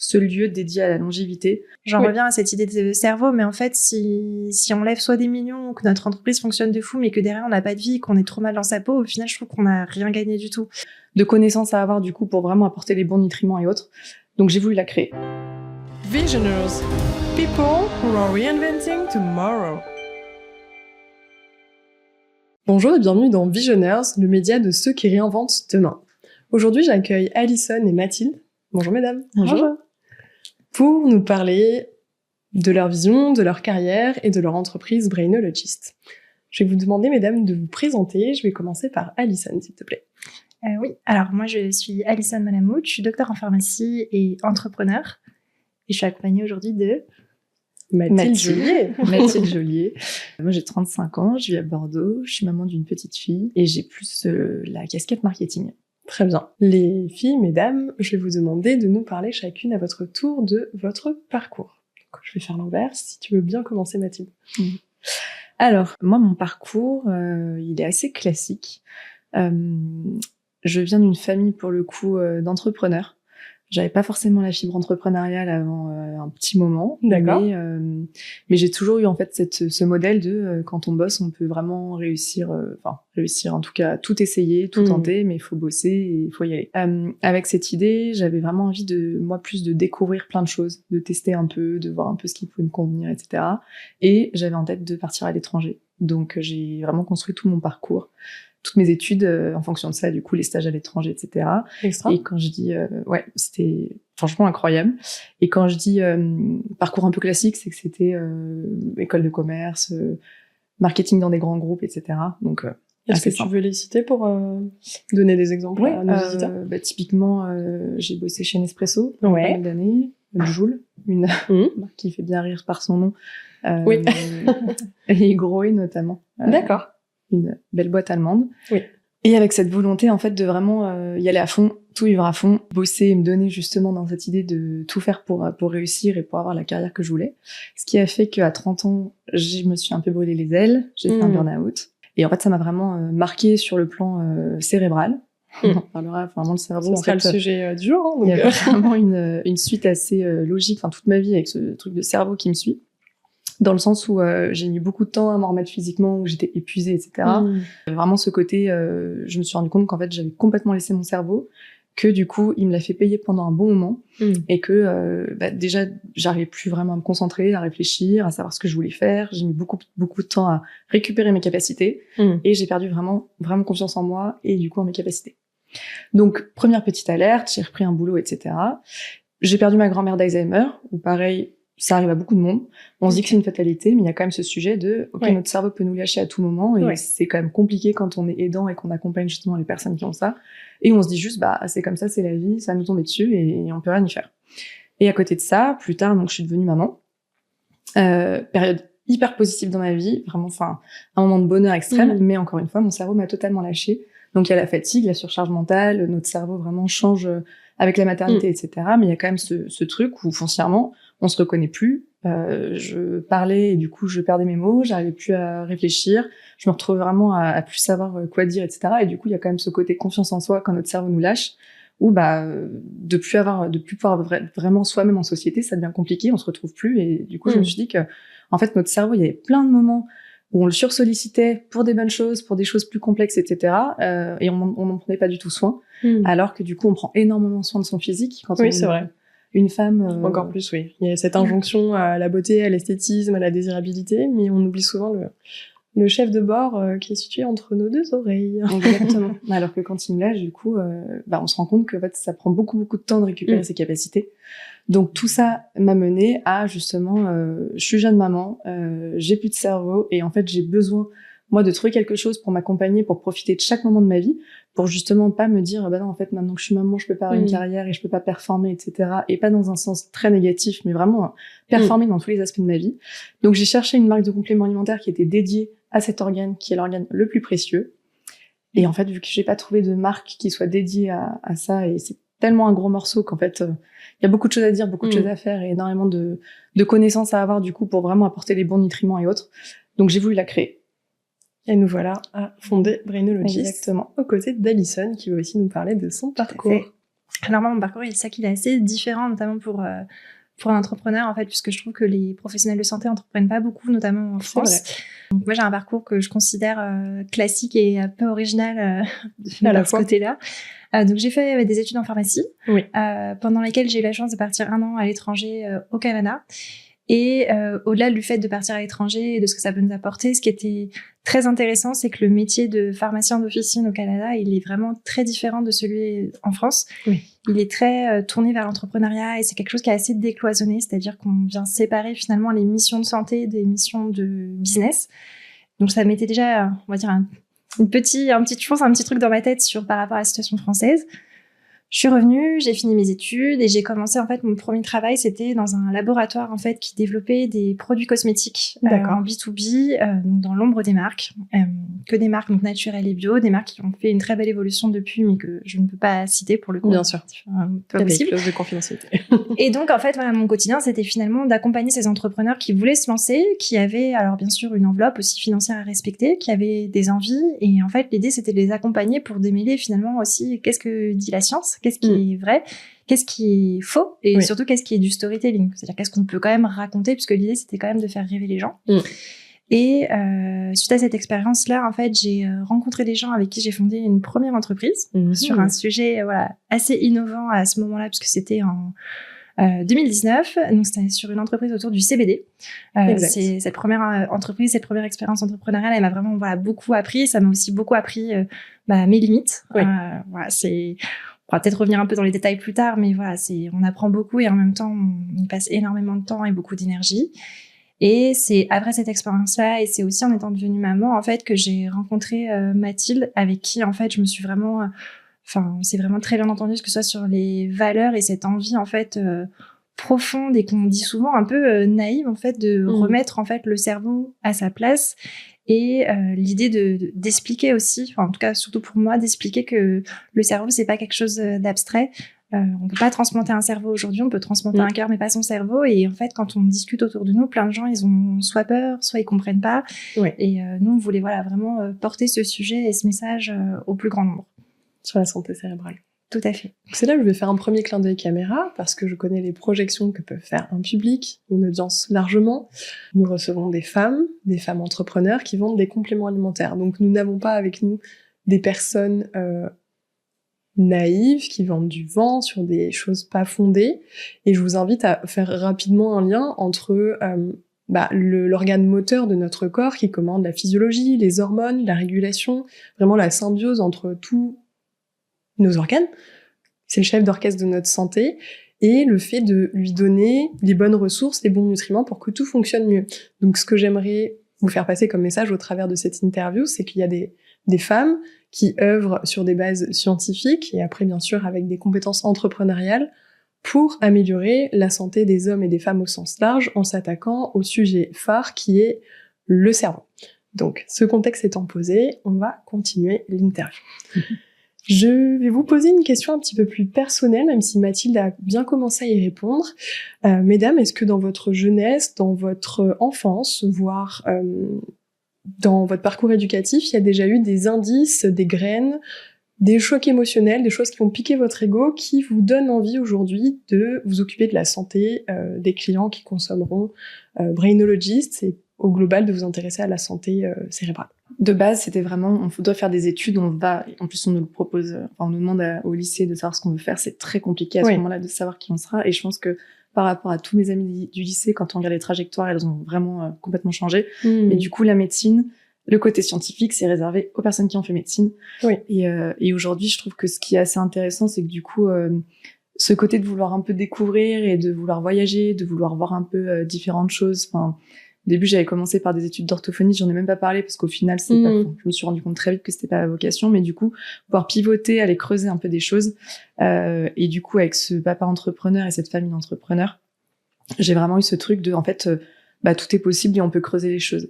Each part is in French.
ce lieu dédié à la longévité. J'en reviens à cette idée de cerveau, mais en fait, si on lève soit des millions, que notre entreprise fonctionne de fou, mais que derrière on n'a pas de vie, qu'on est trop mal dans sa peau, au final, je trouve qu'on n'a rien gagné du tout. De connaissances à avoir du coup pour vraiment apporter les bons nutriments et autres. Donc j'ai voulu la créer. Visionaires, people who are reinventing tomorrow. Bonjour et bienvenue dans Visionaires, le média de ceux qui réinventent demain. Aujourd'hui, j'accueille Alison et Mathilde. Bonjour mesdames. Bonjour. Pour nous parler de leur vision, de leur carrière et de leur entreprise Brainologist. Je vais vous demander, mesdames, de vous présenter. Je vais commencer par Alison, s'il te plaît. Oui, alors moi je suis Alison Malamud, je suis docteur en pharmacie et entrepreneur. Et je suis accompagnée aujourd'hui de Mathilde Joliet. Mathilde Joliet. Moi j'ai 35 ans, je vis à Bordeaux, je suis maman d'une petite fille et j'ai plus la casquette marketing. Très bien. Les filles, mesdames, je vais vous demander de nous parler chacune à votre tour de votre parcours. Donc, je vais faire l'envers, si tu veux bien commencer Mathilde. Alors, moi mon parcours, il est assez classique. Je viens d'une famille pour le coup d'entrepreneurs. J'avais pas forcément la fibre entrepreneuriale avant un petit moment. D'accord. Mais j'ai toujours eu en fait ce modèle de quand on bosse, on peut vraiment réussir, réussir en tout cas, tout essayer, tout tenter, mais il faut bosser et il faut y aller. Avec cette idée, j'avais vraiment envie plus de découvrir plein de choses, de tester un peu, de voir un peu ce qui pouvait me convenir, etc. Et j'avais en tête de partir à l'étranger. Donc j'ai vraiment construit tout mon parcours. Toutes mes études en fonction de ça, du coup les stages à l'étranger, etc. Extra. Et quand je dis c'était franchement incroyable. Et quand je dis parcours un peu classique, c'est que c'était école de commerce, marketing dans des grands groupes, etc. Donc est-ce que tu veux les citer pour donner des exemples à nos visiteurs? Typiquement, j'ai bossé chez Nespresso pendant pas mal d'années. Joule, une marque qui fait bien rire par son nom. Oui. Et Grohe notamment. D'accord. Une belle boîte allemande. Oui. Et avec cette volonté, en fait, de vraiment y aller à fond, tout vivre à fond, bosser et me donner justement dans cette idée de tout faire pour réussir et pour avoir la carrière que je voulais. Ce qui a fait qu'à 30 ans, je me suis un peu brûlé les ailes, j'ai fait un burn-out. Et en fait, ça m'a vraiment marqué sur le plan cérébral. On en parlera, vraiment le cerveau. Ce sera le sujet du jour. Il y a vraiment une suite assez logique, toute ma vie avec ce truc de cerveau qui me suit. Dans le sens où j'ai mis beaucoup de temps à m'en remettre physiquement, où j'étais épuisée, etc. Vraiment ce côté, je me suis rendu compte qu'en fait j'avais complètement laissé mon cerveau, que du coup il me l'a fait payer pendant un bon moment, et que déjà j'arrivais plus vraiment à me concentrer, à réfléchir, à savoir ce que je voulais faire. J'ai mis beaucoup de temps à récupérer mes capacités, et j'ai perdu vraiment confiance en moi et du coup en mes capacités. Donc première petite alerte, j'ai repris un boulot, etc. J'ai perdu ma grand-mère d'Alzheimer, ou pareil. Ça arrive à beaucoup de monde. On se dit que c'est une fatalité, mais il y a quand même ce sujet de notre cerveau peut nous lâcher à tout moment, et c'est quand même compliqué quand on est aidant et qu'on accompagne justement les personnes qui ont ça. Et on se dit juste, c'est comme ça, c'est la vie, ça nous tombe dessus et on peut rien y faire. Et à côté de ça, plus tard, donc je suis devenue maman. Période hyper positive dans ma vie, vraiment, un moment de bonheur extrême, mais encore une fois, mon cerveau m'a totalement lâché. Donc il y a la fatigue, la surcharge mentale, notre cerveau vraiment change avec la maternité, etc. Mais il y a quand même ce truc où foncièrement, on se reconnaît plus. Je parlais et du coup, je perdais mes mots, j'arrivais plus à réfléchir. Je me retrouvais vraiment à plus savoir quoi dire, etc. Et du coup, il y a quand même ce côté confiance en soi quand notre cerveau nous lâche, où de plus pouvoir vraiment soi-même en société, ça devient compliqué, on se retrouve plus. Et du coup, je me suis dit que, en fait, notre cerveau, il y avait plein de moments où on le sursollicitait pour des bonnes choses, pour des choses plus complexes, etc. Et on n'en prenait pas du tout soin. Alors que du coup, on prend énormément soin de son physique quand c'est vrai. Une femme... Encore plus, oui. Il y a cette injonction à la beauté, à l'esthétisme, à la désirabilité, mais on oublie souvent le chef de bord qui est situé entre nos deux oreilles. Exactement. Alors que quand il me lâche, du coup, on se rend compte que en fait, ça prend beaucoup de temps de récupérer ses capacités. Donc tout ça m'a mené à justement, je suis jeune maman, j'ai plus de cerveau et en fait j'ai besoin moi de trouver quelque chose pour m'accompagner, pour profiter de chaque moment de ma vie, pour justement pas me dire non en fait maintenant que je suis maman je peux pas avoir une carrière et je peux pas performer, etc. Et pas dans un sens très négatif, mais vraiment performer dans tous les aspects de ma vie. Donc j'ai cherché une marque de complément alimentaire qui était dédiée à cet organe qui est l'organe le plus précieux. Et en fait vu que j'ai pas trouvé de marque qui soit dédiée à ça, et c'est tellement un gros morceau qu'en fait il y a beaucoup de choses à dire, beaucoup de choses à faire et énormément de connaissances à avoir du coup pour vraiment apporter les bons nutriments et autres. Donc j'ai voulu la créer. Et nous voilà à fonder Brainologist. Exactement. Aux côtés d'Alison qui va aussi nous parler de son parcours. Alors moi, mon parcours, c'est ça qu'il est assez différent, notamment pour un entrepreneur, en fait, puisque je trouve que les professionnels de santé entreprennent pas beaucoup, notamment en France. Donc moi, j'ai un parcours que je considère classique et un peu original de ce côté-là. Donc j'ai fait des études en pharmacie, pendant lesquelles j'ai eu la chance de partir 1 an à l'étranger au Canada. Et au-delà du fait de partir à l'étranger et de ce que ça peut nous apporter, ce qui était très intéressant, c'est que le métier de pharmacien d'officine au Canada, il est vraiment très différent de celui en France. Oui. Il est très tourné vers l'entrepreneuriat et c'est quelque chose qui est assez décloisonné, c'est-à-dire qu'on vient séparer finalement les missions de santé des missions de business. Donc ça mettait déjà, on va dire, un petit truc dans ma tête par rapport à la situation française. Je suis revenue, j'ai fini mes études et j'ai commencé, en fait, mon premier travail, c'était dans un laboratoire, en fait, qui développait des produits cosmétiques en B2B, donc dans l'ombre des marques, que des marques donc naturelles et bio, des marques qui ont fait une très belle évolution depuis, mais que je ne peux pas citer pour le coup. Bien sûr. Pas possible. Des clauses de confidentialité. Et donc, en fait, voilà, mon quotidien, c'était finalement d'accompagner ces entrepreneurs qui voulaient se lancer, qui avaient, alors bien sûr, une enveloppe aussi financière à respecter, qui avaient des envies. Et en fait, l'idée, c'était de les accompagner pour démêler finalement aussi qu'est-ce que dit la science, qu'est-ce qui est vrai, qu'est-ce qui est faux, et surtout qu'est-ce qui est du storytelling. C'est-à-dire qu'est-ce qu'on peut quand même raconter, puisque l'idée, c'était quand même de faire rêver les gens. Et suite à cette expérience-là, en fait, j'ai rencontré des gens avec qui j'ai fondé une première entreprise sur un sujet assez innovant à ce moment-là, puisque c'était en 2019. Donc, c'était sur une entreprise autour du CBD. C'est cette première entreprise, cette première expérience entrepreneuriale, elle m'a vraiment beaucoup appris. Ça m'a aussi beaucoup appris mes limites. On pourra peut-être revenir un peu dans les détails plus tard, mais on apprend beaucoup et en même temps, on y passe énormément de temps et beaucoup d'énergie. Et c'est après cette expérience-là, et c'est aussi en étant devenue maman, en fait, que j'ai rencontré Mathilde, avec qui, en fait, je me suis vraiment... on s'est vraiment très bien entendu, que ce soit sur les valeurs et cette envie, en fait, profonde et qu'on dit souvent un peu naïve, en fait, de remettre, en fait, le cerveau à sa place. Et l'idée d'expliquer aussi, en tout cas surtout pour moi, d'expliquer que le cerveau, c'est pas quelque chose d'abstrait. On peut pas transplanter un cerveau aujourd'hui, on peut transplanter un cœur mais pas son cerveau. Et en fait, quand on discute autour de nous, plein de gens, ils ont soit peur, soit ils comprennent pas. Et nous, on voulait vraiment porter ce sujet et ce message au plus grand nombre. Sur la santé cérébrale. Tout à fait. C'est là que je vais faire un premier clin d'œil caméra, parce que je connais les projections que peut faire un public, une audience largement. Nous recevons des femmes entrepreneurs qui vendent des compléments alimentaires. Donc nous n'avons pas avec nous des personnes naïves qui vendent du vent sur des choses pas fondées. Et je vous invite à faire rapidement un lien entre l'organe moteur de notre corps qui commande la physiologie, les hormones, la régulation, vraiment la symbiose entre tous nos organes, c'est le chef d'orchestre de notre santé, et le fait de lui donner les bonnes ressources, les bons nutriments pour que tout fonctionne mieux. Donc ce que j'aimerais vous faire passer comme message au travers de cette interview, c'est qu'il y a des femmes qui œuvrent sur des bases scientifiques, et après bien sûr avec des compétences entrepreneuriales, pour améliorer la santé des hommes et des femmes au sens large, en s'attaquant au sujet phare qui est le cerveau. Donc ce contexte étant posé, on va continuer l'interview. Je vais vous poser une question un petit peu plus personnelle, même si Mathilde a bien commencé à y répondre. Mesdames, est-ce que dans votre jeunesse, dans votre enfance, voire dans votre parcours éducatif, il y a déjà eu des indices, des graines, des chocs émotionnels, des choses qui vont piquer votre ego, qui vous donnent envie aujourd'hui de vous occuper de la santé des clients qui consommeront Brainologist, et au global de vous intéresser à la santé cérébrale? De base, c'était vraiment, on doit faire des études, en plus on nous le propose, on nous demande au lycée de savoir ce qu'on veut faire, c'est très compliqué à ce moment-là de savoir qui on sera, et je pense que par rapport à tous mes amis du lycée, quand on regarde les trajectoires, elles ont vraiment complètement changé. Mais du coup, la médecine, le côté scientifique, c'est réservé aux personnes qui ont fait médecine. Et aujourd'hui, je trouve que ce qui est assez intéressant, c'est que du coup, ce côté de vouloir un peu découvrir et de vouloir voyager, de vouloir voir un peu différentes choses, au début, j'avais commencé par des études d'orthophonie, j'en ai même pas parlé parce qu'au final, je me suis rendu compte très vite que c'était pas ma vocation, mais du coup, pouvoir pivoter, aller creuser un peu des choses, et du coup, avec ce papa entrepreneur et cette famille d'entrepreneurs, j'ai vraiment eu ce truc de, en fait, tout est possible et on peut creuser les choses.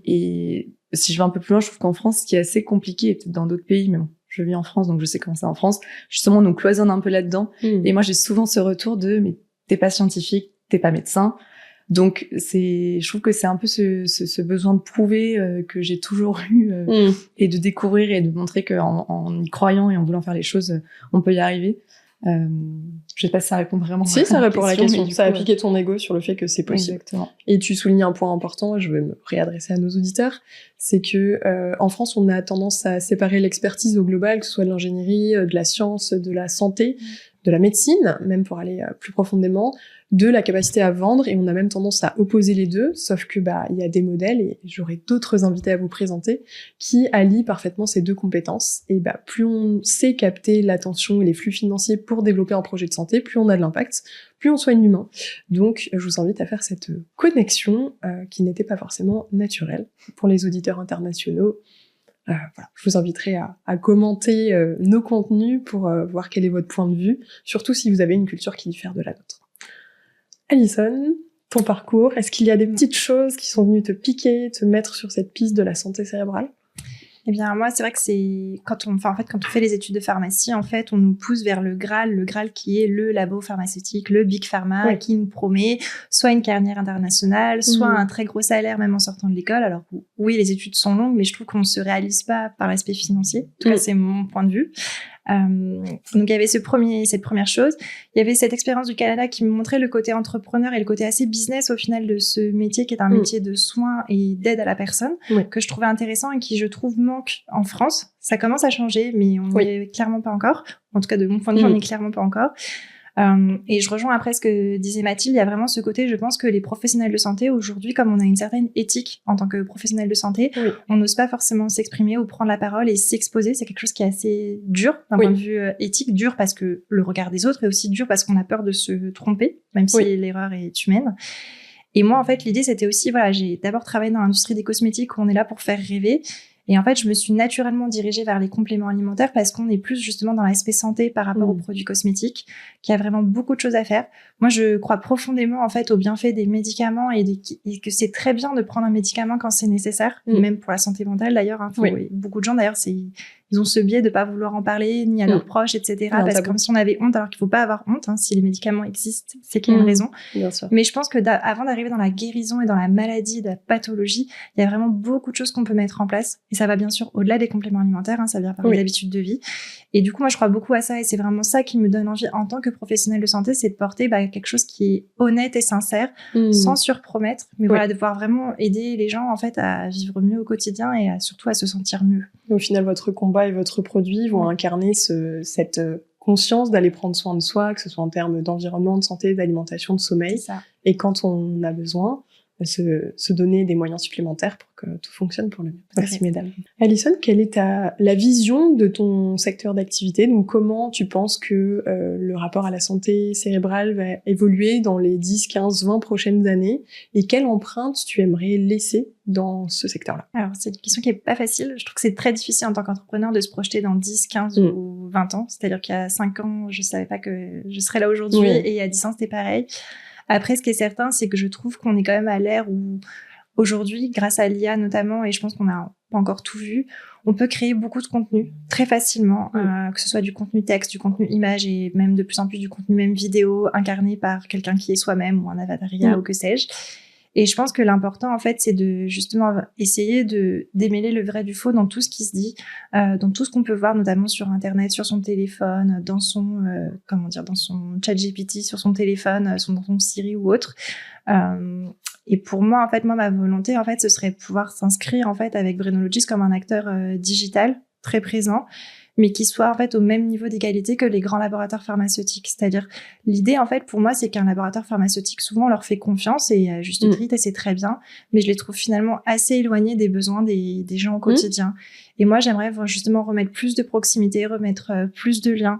Et si je vais un peu plus loin, je trouve qu'en France, ce qui est assez compliqué, et peut-être dans d'autres pays, mais bon, je vis en France, donc je sais comment c'est en France, justement, on nous cloisonne un peu là-dedans. Et moi, j'ai souvent ce retour de, mais t'es pas scientifique, t'es pas médecin. Donc je trouve que c'est un peu ce besoin de prouver que j'ai toujours eu, et de découvrir et de montrer qu'en y croyant et en voulant faire les choses, on peut y arriver. Je sais pas si ça répond vraiment Si, ça répond à la question. mais Ça a coup, piqué ton ego sur le fait que c'est possible. Exactement. Et tu soulignes un point important, je vais me réadresser à nos auditeurs, c'est que en France, on a tendance à séparer l'expertise au global, que ce soit de l'ingénierie, de la science, de la santé, de la médecine, même pour aller plus profondément, de la capacité à vendre, et on a même tendance à opposer les deux, sauf que il y a des modèles, et j'aurai d'autres invités à vous présenter, qui allient parfaitement ces deux compétences. Et plus on sait capter l'attention et les flux financiers pour développer un projet de santé, plus on a de l'impact, plus on soigne l'humain. Donc je vous invite à faire cette connexion qui n'était pas forcément naturelle. Pour les auditeurs internationaux, voilà. Je vous inviterai à commenter nos contenus pour voir quel est votre point de vue, surtout si vous avez une culture qui diffère de la nôtre. Alison, ton parcours, est-ce qu'il y a des petites choses qui sont venues te piquer, te mettre sur cette piste de la santé cérébrale ? Eh bien, moi, c'est vrai que c'est quand on fait les études de pharmacie, en fait, on nous pousse vers le Graal qui est le labo pharmaceutique, le Big Pharma, qui nous promet soit une carrière internationale, soit un très gros salaire, même en sortant de l'école. Alors, oui, les études sont longues, mais je trouve qu'on ne se réalise pas par l'aspect financier. En tout cas, c'est mon point de vue. Donc il y avait cette première chose. Il y avait cette expérience du Canada qui me montrait le côté entrepreneur et le côté assez business au final de ce métier qui est un métier de soins et d'aide à la personne, que je trouvais intéressant et qui je trouve manque en France. Ça commence à changer, mais on n'y est clairement pas encore. En tout cas, de mon point de vue, on n'y est clairement pas encore. Et je rejoins après ce que disait Mathilde, il y a vraiment ce côté, je pense que les professionnels de santé aujourd'hui, comme on a une certaine éthique en tant que professionnel de santé, on n'ose pas forcément s'exprimer ou prendre la parole et s'exposer. C'est quelque chose qui est assez dur d'un point de vue éthique, dur parce que le regard des autres est aussi dur parce qu'on a peur de se tromper, même si l'erreur est humaine. Et moi, en fait, l'idée, c'était aussi, j'ai d'abord travaillé dans l'industrie des cosmétiques où on est là pour faire rêver. Et en fait, je me suis naturellement dirigée vers les compléments alimentaires parce qu'on est plus justement dans l'aspect santé par rapport aux produits cosmétiques, qu'il y a vraiment beaucoup de choses à faire. Moi, je crois profondément en fait aux bienfaits des médicaments et que c'est très bien de prendre un médicament quand c'est nécessaire, même pour la santé mentale d'ailleurs. Beaucoup de gens d'ailleurs, ils ont ce biais de pas vouloir en parler ni à leurs proches, etc. Parce que comme si on avait honte, alors qu'il faut pas avoir honte. Si les médicaments existent, c'est qu'il y a une raison. Bien sûr. Mais je pense que avant d'arriver dans la guérison et dans la maladie, de la pathologie, il y a vraiment beaucoup de choses qu'on peut mettre en place. Et ça va bien sûr au-delà des compléments alimentaires, ça vient par les habitudes de vie. Et du coup, moi, je crois beaucoup à ça. Et c'est vraiment ça qui me donne envie en tant que professionnelle de santé, c'est de porter quelque chose qui est honnête et sincère, sans surpromettre. Mais de pouvoir vraiment aider les gens en fait à vivre mieux au quotidien et surtout à se sentir mieux. Au final, votre combat et votre produit vont incarner cette conscience d'aller prendre soin de soi, que ce soit en termes d'environnement, de santé, d'alimentation, de sommeil. C'est ça. Et quand on a besoin, se donner des moyens supplémentaires pour que tout fonctionne pour le mieux. Merci mesdames. Alison, quelle est la vision de ton secteur d'activité ? Donc comment tu penses que le rapport à la santé cérébrale va évoluer dans les 10, 15, 20 prochaines années ? Et quelle empreinte tu aimerais laisser dans ce secteur-là ? Alors, c'est une question qui est pas facile. Je trouve que c'est très difficile en tant qu'entrepreneur de se projeter dans 10, 15 ou 20 ans. C'est-à-dire qu'il y a 5 ans, je savais pas que je serais là aujourd'hui et il y a 10 ans, c'était pareil. Après, ce qui est certain, c'est que je trouve qu'on est quand même à l'ère où, aujourd'hui, grâce à l'IA notamment, et je pense qu'on n'a pas encore tout vu, on peut créer beaucoup de contenu très facilement, que ce soit du contenu texte, du contenu image et même de plus en plus du contenu même vidéo incarné par quelqu'un qui est soi-même ou un avatar IA ou que sais-je. Et je pense que l'important, en fait, c'est de justement essayer de démêler le vrai du faux dans tout ce qui se dit, dans tout ce qu'on peut voir, notamment sur Internet, sur son téléphone, dans son, dans son chat GPT, sur son téléphone, dans son Siri ou autre. Et pour moi, en fait, ma volonté, en fait, ce serait de pouvoir s'inscrire, en fait, avec Brainologist comme un acteur digital très présent, mais qui soit en fait au même niveau d'égalité que les grands laboratoires pharmaceutiques. C'est-à-dire, l'idée en fait pour moi, c'est qu'un laboratoire pharmaceutique, souvent on leur fait confiance et à juste titre et c'est très bien, mais je les trouve finalement assez éloignés des besoins des gens au quotidien. Et moi, j'aimerais justement remettre plus de proximité, remettre plus de liens,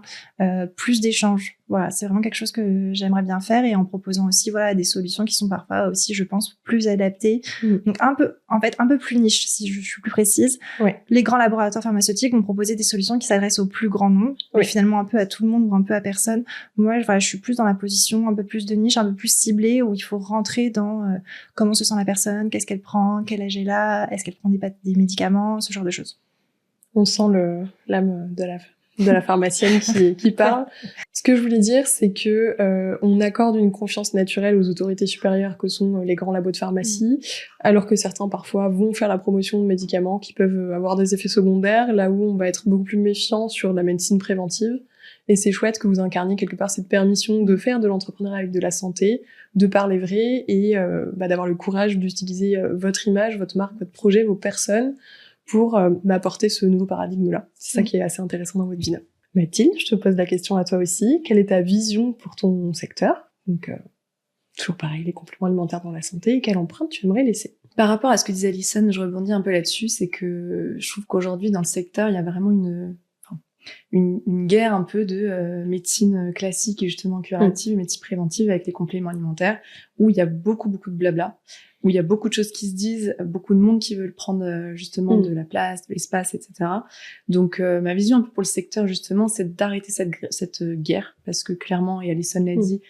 plus d'échanges. Voilà, c'est vraiment quelque chose que j'aimerais bien faire et en proposant aussi des solutions qui sont parfois aussi, je pense, plus adaptées. Donc un peu plus niche, si je suis plus précise. Les grands laboratoires pharmaceutiques vont proposer des solutions qui s'adressent au plus grand nombre, mais finalement un peu à tout le monde ou un peu à personne. Moi, je suis plus dans la position un peu plus de niche, un peu plus ciblée, où il faut rentrer dans comment se sent la personne, qu'est-ce qu'elle prend, quel âge elle a, est-ce qu'elle prend des médicaments, ce genre de choses. On sent l'âme de la pharmacienne qui parle. Ce que je voulais dire, c'est que on accorde une confiance naturelle aux autorités supérieures que sont les grands labos de pharmacie, alors que certains parfois vont faire la promotion de médicaments qui peuvent avoir des effets secondaires, là où on va être beaucoup plus méfiant sur la médecine préventive. Et c'est chouette que vous incarniez quelque part cette permission de faire de l'entrepreneuriat avec de la santé, de parler vrai et d'avoir le courage d'utiliser votre image, votre marque, votre projet, vos personnes pour apporter ce nouveau paradigme-là. C'est ça qui est assez intéressant dans votre vie. Mathilde, je te pose la question à toi aussi. Quelle est ta vision pour ton secteur? Donc, toujours pareil, les compléments alimentaires dans la santé. Et quelle empreinte tu aimerais laisser? Par rapport à ce que disait Alison, je rebondis un peu là-dessus, c'est que je trouve qu'aujourd'hui, dans le secteur, il y a vraiment une guerre un peu de médecine classique et justement curative, médecine préventive avec les compléments alimentaires, où il y a beaucoup de blabla, où il y a beaucoup de choses qui se disent, beaucoup de monde qui veulent prendre justement de la place, de l'espace, etc. Donc ma vision un peu pour le secteur justement, c'est d'arrêter cette guerre, parce que clairement, et Alison l'a dit,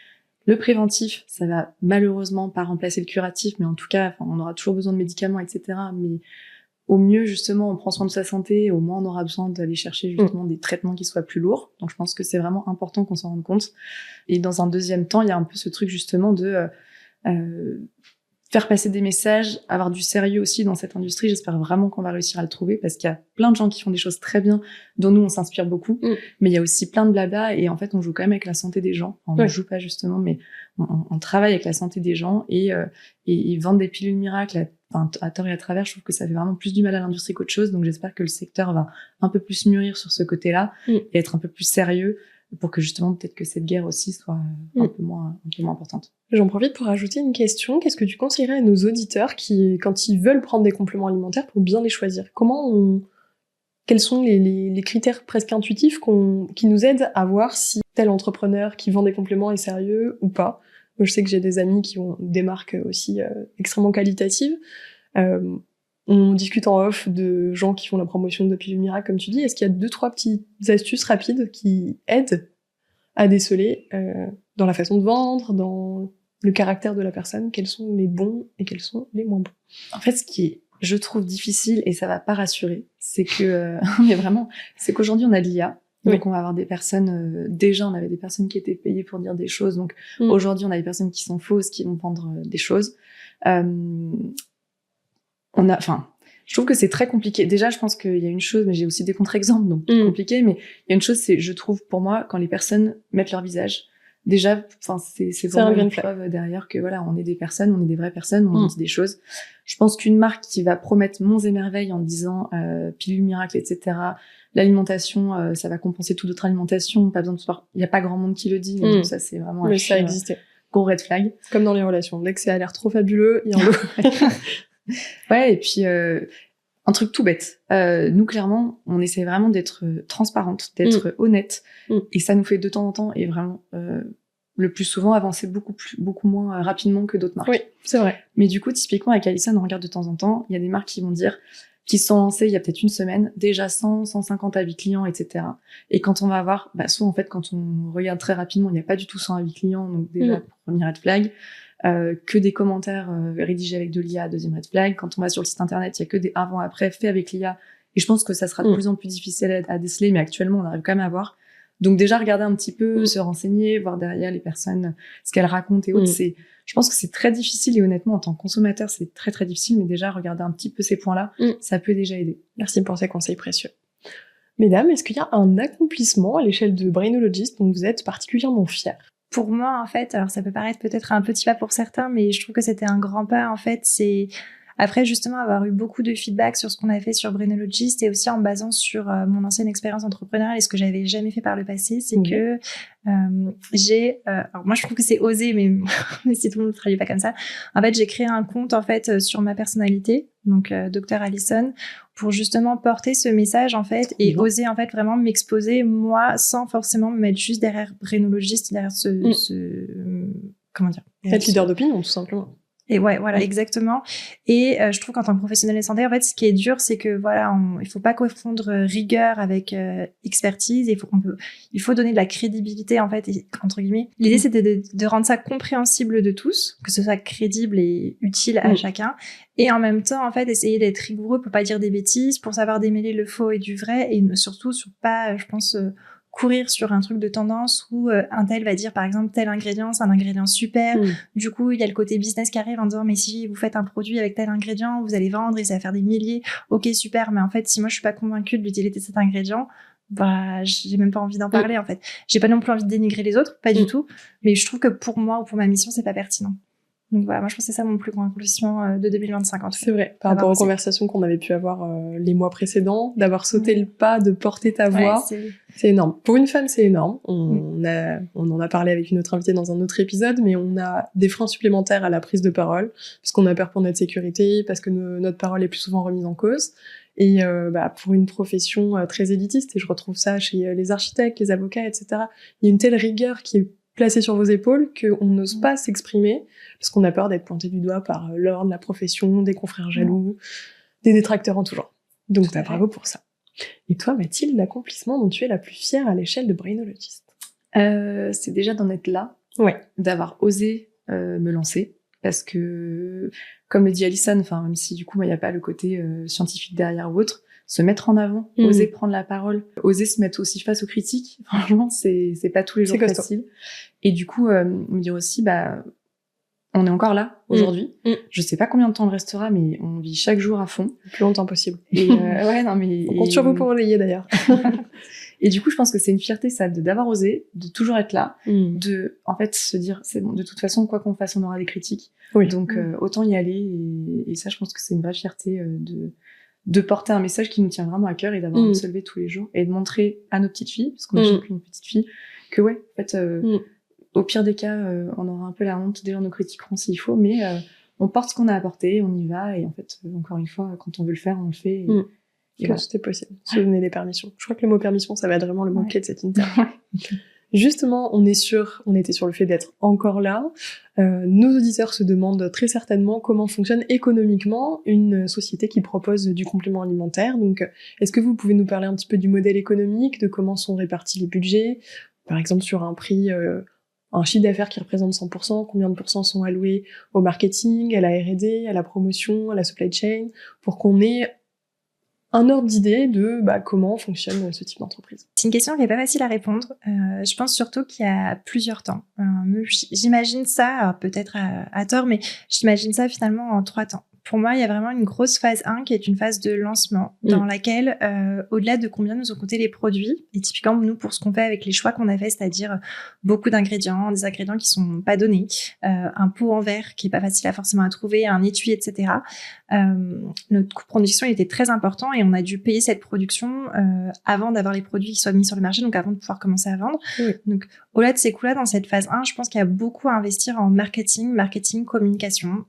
le préventif, ça va malheureusement pas remplacer le curatif, mais en tout cas, on aura toujours besoin de médicaments, etc. Mais au mieux, justement, on prend soin de sa santé, au moins on aura besoin d'aller chercher justement des traitements qui soient plus lourds. Donc je pense que c'est vraiment important qu'on s'en rende compte. Et dans un deuxième temps, il y a un peu ce truc justement de faire passer des messages, avoir du sérieux aussi dans cette industrie. J'espère vraiment qu'on va réussir à le trouver, parce qu'il y a plein de gens qui font des choses très bien, dont nous on s'inspire beaucoup, mais il y a aussi plein de blabla, et en fait on joue quand même avec la santé des gens. On ne joue pas justement, mais on travaille avec la santé des gens, et vendre des pilules miracles à tort et à travers, je trouve que ça fait vraiment plus du mal à l'industrie qu'autre chose. Donc j'espère que le secteur va un peu plus mûrir sur ce côté-là et être un peu plus sérieux, pour que justement peut-être que cette guerre aussi soit un peu moins importante. J'en profite pour rajouter une question. Qu'est-ce que tu conseillerais à nos auditeurs qui, quand ils veulent prendre des compléments alimentaires, pour bien les choisir? Quels sont les critères presque intuitifs qui nous aident à voir si tel entrepreneur qui vend des compléments est sérieux ou pas? Moi, je sais que j'ai des amis qui ont des marques aussi extrêmement qualitatives. On discute en off de gens qui font la promotion de pilules miracles, comme tu dis. Est-ce qu'il y a 2-3 petites astuces rapides qui aident à déceler dans la façon de vendre, dans le caractère de la personne, quels sont les bons et quels sont les moins bons? En fait, ce qui est, je trouve, difficile, et ça va pas rassurer, c'est que c'est qu'aujourd'hui on a l'IA. Donc on va avoir des personnes, déjà on avait des personnes qui étaient payées pour dire des choses, donc aujourd'hui on a des personnes qui sont fausses, qui vont vendre des choses. Je trouve que c'est très compliqué. Déjà, je pense qu'il y a une chose, mais j'ai aussi des contre-exemples, donc compliqué, mais il y a une chose, c'est, je trouve, pour moi, quand les personnes mettent leur visage, déjà, c'est vraiment une preuve derrière que voilà, on est des personnes, on est des vraies personnes, on dit des choses. Je pense qu'une marque qui va promettre monts et merveilles en disant pilule miracle, etc., l'alimentation, ça va compenser toute autre alimentation, pas besoin de sport. Il y a pas grand monde qui le dit, mais donc ça, c'est vraiment mais ça existait. Gros red flag. Comme dans les relations. Dès que ça a l'air trop fabuleux, il y a un lot. Ouais, et puis un truc tout bête. Nous, clairement, on essaie vraiment d'être transparente, d'être honnête, et ça nous fait de temps en temps, et vraiment le plus souvent, avancer beaucoup moins rapidement que d'autres marques. Oui, c'est vrai. Mais du coup, typiquement, avec Alison, on regarde de temps en temps, il y a des marques qui vont dire, qui se sont lancées il y a peut-être une semaine, déjà 100, 150 avis clients, etc. Et quand on va avoir, soit en fait, quand on regarde très rapidement, il n'y a pas du tout 100 avis clients, donc déjà, premier red flag. Que des commentaires rédigés avec de l'IA, deuxième red flag. Quand on va sur le site internet, il y a que des avant-après faits avec l'IA. Et je pense que ça sera de plus en plus difficile à déceler, mais actuellement, on arrive quand même à voir. Donc déjà, regarder un petit peu, se renseigner, voir derrière les personnes, ce qu'elles racontent et autres. Je pense que c'est très difficile, et honnêtement, en tant que consommateur, c'est très très difficile, mais déjà, regarder un petit peu ces points-là, ça peut déjà aider. Merci pour ces conseils précieux. Mesdames, est-ce qu'il y a un accomplissement à l'échelle de Brainologist dont vous êtes particulièrement fiers? Pour moi, en fait, alors ça peut paraître peut-être un petit pas pour certains, mais je trouve que c'était un grand pas. En fait, c'est après justement avoir eu beaucoup de feedback sur ce qu'on a fait sur Brainologist, et aussi en basant sur mon ancienne expérience entrepreneuriale et ce que j'avais jamais fait par le passé, c'est que j'ai alors moi je trouve que c'est osé, mais si tout le monde ne travaille pas comme ça, en fait j'ai créé un compte en fait sur ma personnalité, donc Dr Alison, pour justement porter ce message en fait et oser en fait vraiment m'exposer moi, sans forcément me mettre juste derrière Brainologist, derrière ce comment dire, être leader d'opinion tout simplement. Et ouais, voilà, exactement. Et je trouve qu'en tant que professionnel de santé, en fait, ce qui est dur, c'est que voilà, il faut pas confondre rigueur avec expertise. Il faut donner de la crédibilité, en fait, entre guillemets. L'idée, c'était de rendre ça compréhensible de tous, que ce soit crédible et utile à chacun. Et en même temps, en fait, essayer d'être rigoureux pour pas dire des bêtises, pour savoir démêler le faux et du vrai, et surtout sur pas, je pense, courir sur un truc de tendance où un tel va dire par exemple tel ingrédient, c'est un ingrédient super, du coup il y a le côté business qui arrive en disant mais si vous faites un produit avec tel ingrédient, vous allez vendre et ça va faire des milliers, ok super, mais en fait si moi je suis pas convaincue de l'utilité de cet ingrédient, bah, j'ai même pas envie d'en parler, en fait. J'ai pas non plus envie de dénigrer les autres, pas du tout. Mais je trouve que pour moi ou pour ma mission, c'est pas pertinent. Donc voilà, moi je pense que c'est ça mon plus grand accomplissement de 2025 en tout cas. C'est vrai, par rapport aux conversations qu'on avait pu avoir les mois précédents, d'avoir sauté le pas, de porter ta voix, c'est énorme. Pour une femme, c'est énorme. On en a parlé avec une autre invitée dans un autre épisode, mais on a des freins supplémentaires à la prise de parole, parce qu'on a peur pour notre sécurité, parce que notre parole est plus souvent remise en cause. Et pour une profession très élitiste, et je retrouve ça chez les architectes, les avocats, etc., il y a une telle rigueur qui est placée sur vos épaules qu'on n'ose pas s'exprimer parce qu'on a peur d'être pointé du doigt par l'ordre de la profession, des confrères jaloux, des détracteurs en tout genre. Donc bravo pour ça. Et toi, Mathilde, l'accomplissement dont tu es la plus fière à l'échelle de Brainologist? C'est déjà d'en être là, d'avoir osé me lancer, parce que, comme le dit Alison, enfin même si du coup il n'y a pas le côté scientifique derrière ou autre, se mettre en avant, oser prendre la parole, oser se mettre aussi face aux critiques, franchement c'est pas tous les jours facile. Et du coup me dire aussi on est encore là aujourd'hui. Je sais pas combien de temps on restera, mais on vit chaque jour à fond, le plus longtemps possible. Et on compte sur vous pour relayer d'ailleurs. Et du coup, je pense que c'est une fierté, ça, d'avoir osé, de toujours être là, de, en fait, se dire, c'est bon, de toute façon, quoi qu'on fasse, on aura des critiques. Donc, autant y aller. Et ça, je pense que c'est une vraie fierté de porter un message qui nous tient vraiment à cœur et d'avoir envie de se lever tous les jours et de montrer à nos petites filles, parce qu'on a chacune une petite fille, que en fait, au pire des cas, on aura un peu la honte, des gens nous critiqueront s'il faut, mais on porte ce qu'on a apporté, on y va, et en fait, encore une fois, quand on veut le faire, on le fait. Que tout est possible. Se donner des permissions. Je crois que le mot permission, ça va être vraiment le mot clé de cette interview. Justement, on était sur le fait d'être encore là. Nos auditeurs se demandent très certainement comment fonctionne économiquement une société qui propose du complément alimentaire. Donc, est-ce que vous pouvez nous parler un petit peu du modèle économique, de comment sont répartis les budgets? Par exemple, sur un prix, un chiffre d'affaires qui représente 100%, combien de pourcents sont alloués au marketing, à la R&D, à la promotion, à la supply chain, pour qu'on ait un ordre d'idée de comment fonctionne ce type d'entreprise. C'est une question qui n'est pas facile à répondre. Je pense surtout qu'il y a plusieurs temps. J'imagine ça, peut-être à tort, mais j'imagine ça finalement en 3 temps. Pour moi, il y a vraiment une grosse phase 1 qui est une phase de lancement dans laquelle, au-delà de combien nous ont coûté les produits, et typiquement nous pour ce qu'on fait avec les choix qu'on a fait, c'est-à-dire beaucoup d'ingrédients, des ingrédients qui sont pas donnés, un pot en verre qui est pas facile forcément à trouver, un étui, etc. Notre coût de production était très important et on a dû payer cette production avant d'avoir les produits qui soient mis sur le marché, donc avant de pouvoir commencer à vendre. Donc au-delà de ces coûts-là, dans cette phase 1, je pense qu'il y a beaucoup à investir en marketing, communication,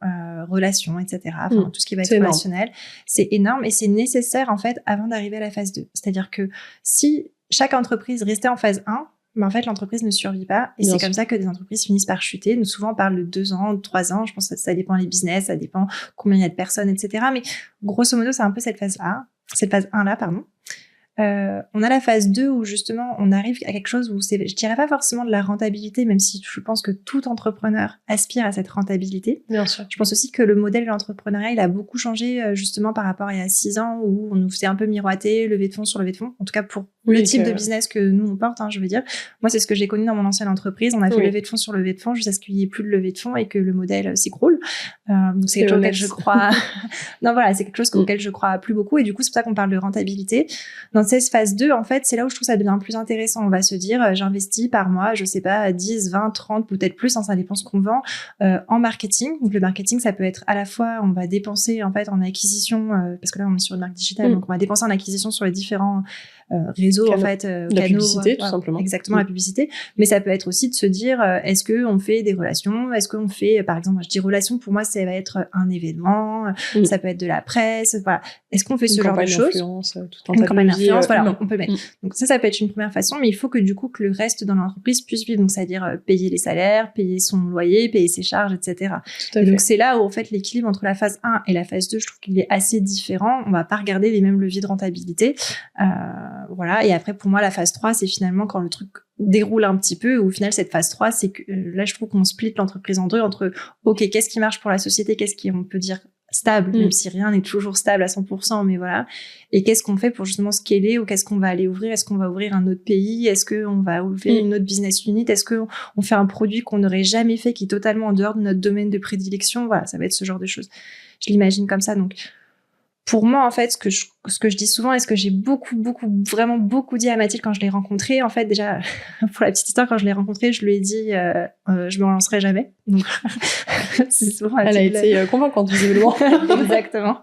relations, etc. Enfin, tout ce qui va être relationnel, c'est énorme et c'est nécessaire en fait avant d'arriver à la phase 2. C'est-à-dire que si chaque entreprise restait en phase 1, en fait l'entreprise ne survit pas et c'est comme ça que des entreprises finissent par chuter. Nous souvent on parle de 2 ans, de 3 ans, je pense que ça dépend des business, ça dépend combien il y a de personnes, etc. Mais grosso modo c'est un peu cette phase 1 là, pardon. On a la phase 2 où justement on arrive à quelque chose où je dirais pas forcément de la rentabilité, même si je pense que tout entrepreneur aspire à cette rentabilité. Bien sûr. Je pense aussi que le modèle de l'entrepreneuriat il a beaucoup changé justement par rapport à il y a 6 ans où on nous faisait un peu miroiter levée de fonds sur levée de fonds, en tout cas pour le type de business que nous on porte, je veux dire. Moi c'est ce que j'ai connu dans mon ancienne entreprise, on a fait levée de fonds sur levée de fonds jusqu'à ce qu'il y ait plus de levée de fonds et que le modèle s'écroule. Donc c'est quelque chose auquel je crois non voilà, c'est quelque chose auquel je crois plus beaucoup et du coup c'est pour ça qu'on parle de rentabilité. Dans cette phase 2, en fait, c'est là où je trouve ça devient plus intéressant. On va se dire, j'investis par mois, je sais pas, 10, 20, 30, peut-être plus, ça dépend ce qu'on vend, en marketing. Donc, le marketing, ça peut être à la fois, on va dépenser, en fait, en acquisition, parce que là, on est sur une marque digitale, donc on va dépenser en acquisition sur les différents réseaux, en fait, la canaux, publicité, tout simplement. Exactement, la publicité. Mais ça peut être aussi de se dire, est-ce qu'on fait des relations? Est-ce qu'on fait, par exemple, je dis relations, pour moi, ça va être un événement, ça peut être de la presse, voilà. Est-ce qu'on fait ce genre de choses? Une campagne d'influence, voilà, on peut le mettre. Donc ça peut être une première façon, mais il faut que du coup que le reste dans l'entreprise puisse vivre, donc c'est-à-dire payer les salaires, payer son loyer, payer ses charges, etc. Et donc c'est là où en fait l'équilibre entre la phase 1 et la phase 2, je trouve qu'il est assez différent. On va pas regarder les mêmes leviers de rentabilité, voilà. Et après pour moi la phase 3, c'est finalement quand le truc déroule un petit peu, où au final cette phase 3, c'est que là je trouve qu'on split l'entreprise en deux, entre ok, qu'est-ce qui marche pour la société, qu'est-ce qui on peut dire stable, même si rien n'est toujours stable à 100%, mais voilà. Et qu'est-ce qu'on fait pour justement scaler, ou qu'est-ce qu'on va aller ouvrir? Est-ce qu'on va ouvrir un autre pays? Est-ce qu'on va ouvrir une autre business unit? Est-ce qu'on fait un produit qu'on n'aurait jamais fait, qui est totalement en dehors de notre domaine de prédilection? Voilà, ça va être ce genre de choses. Je l'imagine comme ça. Donc, pour moi, en fait, ce que je dis souvent et ce que j'ai vraiment beaucoup dit à Mathilde quand je l'ai rencontrée, en fait, déjà, pour la petite histoire, quand je l'ai rencontrée, je lui ai dit, je me relancerai jamais. Donc, c'est souvent elle a été convaincante, visiblement. Exactement.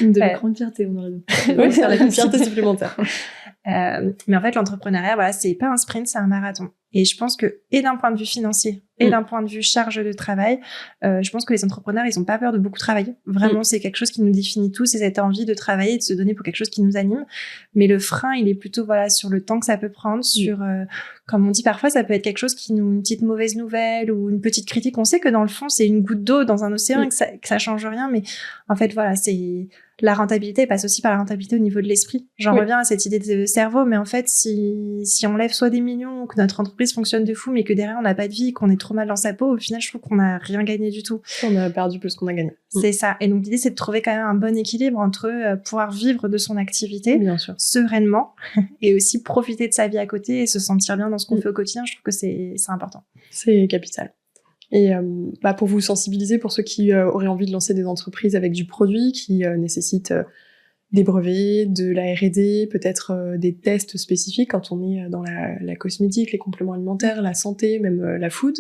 Une de mes grandes fiertés, on aurait dit. Oui, c'est la fierté supplémentaire. Mais en fait, l'entrepreneuriat, voilà, c'est pas un sprint, c'est un marathon. Et je pense que, et d'un point de vue financier, et d'un point de vue charge de travail, je pense que les entrepreneurs, ils ont pas peur de beaucoup travailler. Vraiment, c'est quelque chose qui nous définit tous, c'est cette envie de travailler, de se donner pour quelque chose qui nous anime. Mais le frein, il est plutôt, voilà, sur le temps que ça peut prendre, sur, comme on dit parfois, ça peut être quelque chose une petite mauvaise nouvelle ou une petite critique. On sait que dans le fond, c'est une goutte d'eau dans un océan et que ça change rien. Mais en fait, voilà, la rentabilité passe aussi par la rentabilité au niveau de l'esprit. J'en reviens à cette idée de cerveau, mais en fait, si on lève soit des millions, que notre entreprise fonctionne de fou, mais que derrière on n'a pas de vie, qu'on est trop mal dans sa peau, au final, je trouve qu'on n'a rien gagné du tout. On a perdu plus qu'on a gagné. C'est ça. Et donc l'idée, c'est de trouver quand même un bon équilibre entre pouvoir vivre de son activité bien sûr, sereinement et aussi profiter de sa vie à côté et se sentir bien dans ce qu'on fait au quotidien. Je trouve que c'est important. C'est capital. Et pour vous sensibiliser, pour ceux qui auraient envie de lancer des entreprises avec du produit qui nécessitent des brevets, de la R&D, peut-être des tests spécifiques quand on est dans la cosmétique, les compléments alimentaires, la santé, même la food,